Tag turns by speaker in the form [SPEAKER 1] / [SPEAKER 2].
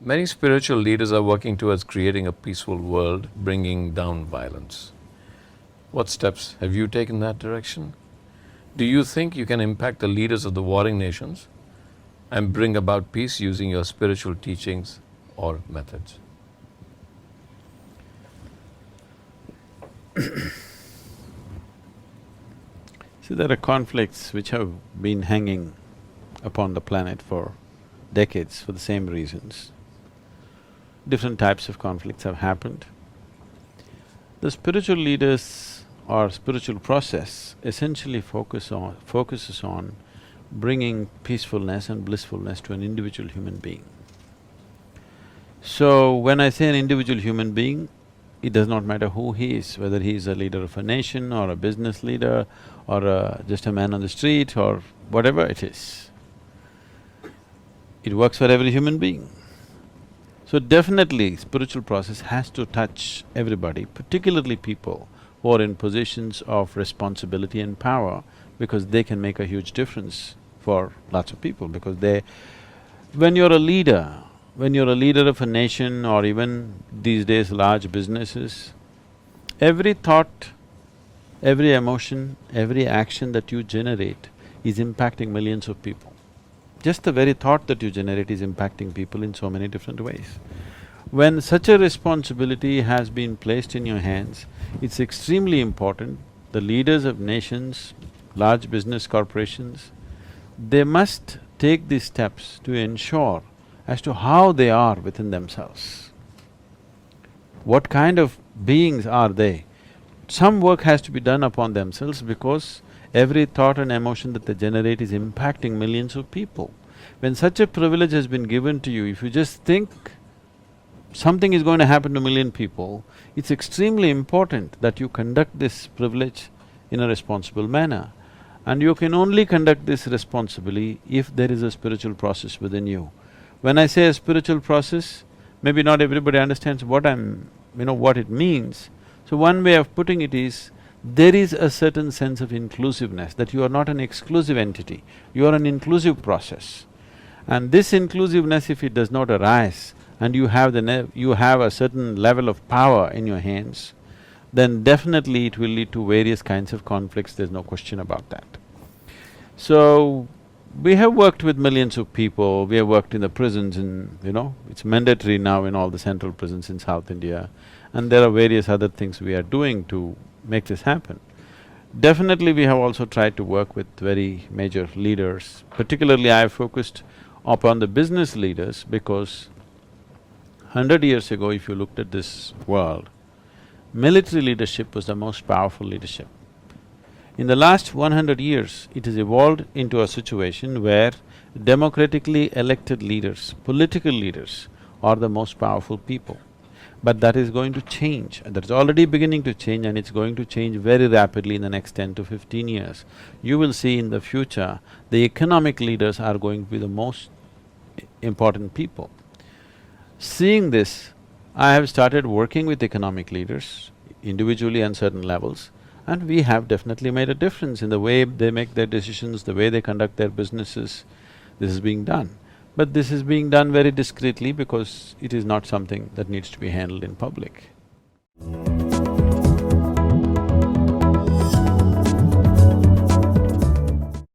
[SPEAKER 1] Many spiritual leaders are working towards creating a peaceful world, bringing down violence. What steps have you taken in that direction? Do you think you can impact the leaders of the warring nations and bring about peace using your spiritual teachings or methods?
[SPEAKER 2] See, there are conflicts which have been hanging upon the planet for decades for the same reasons. Different types of conflicts have happened. The spiritual leaders or spiritual process essentially focuses on bringing peacefulness and blissfulness to an individual human being. So, when I say an individual human being, it does not matter who he is, whether he is a leader of a nation or a business leader or just a man on the street or whatever it is. It works for every human being. So definitely, spiritual process has to touch everybody, particularly people who are in positions of responsibility and power, because they can make a huge difference for lots of people, because when you're a leader of a nation or even these days large businesses, every thought, every emotion, every action that you generate is impacting millions of people. Just the very thought that you generate is impacting people in so many different ways. When such a responsibility has been placed in your hands, it's extremely important, the leaders of nations, large business corporations, they must take these steps to ensure as to how they are within themselves. What kind of beings are they? Some work has to be done upon themselves because every thought and emotion that they generate is impacting millions of people. When such a privilege has been given to you, if you just think something is going to happen to a million people, it's extremely important that you conduct this privilege in a responsible manner. And you can only conduct this responsibly if there is a spiritual process within you. When I say a spiritual process, maybe not everybody understands what what it means. So one way of putting it is, there is a certain sense of inclusiveness, that you are not an exclusive entity, you are an inclusive process. And this inclusiveness, if it does not arise and you have a certain level of power in your hands, then definitely it will lead to various kinds of conflicts, there's no question about that. So, we have worked with millions of people, we have worked in the prisons it's mandatory now in all the central prisons in South India, and there are various other things we are doing to make this happen. Definitely we have also tried to work with very major leaders, particularly I have focused upon the business leaders because 100 years ago, if you looked at this world, military leadership was the most powerful leadership. In the last 100 years, it has evolved into a situation where democratically elected leaders, political leaders are the most powerful people. But that is going to change, and that's already beginning to change, and it's going to change very rapidly in the next 10 to 15 years. You will see in the future, the economic leaders are going to be the most important people. Seeing this, I have started working with economic leaders individually on certain levels, and we have definitely made a difference in the way they make their decisions, the way they conduct their businesses. This is being done. But this is being done very discreetly because it is not something that needs to be handled in public.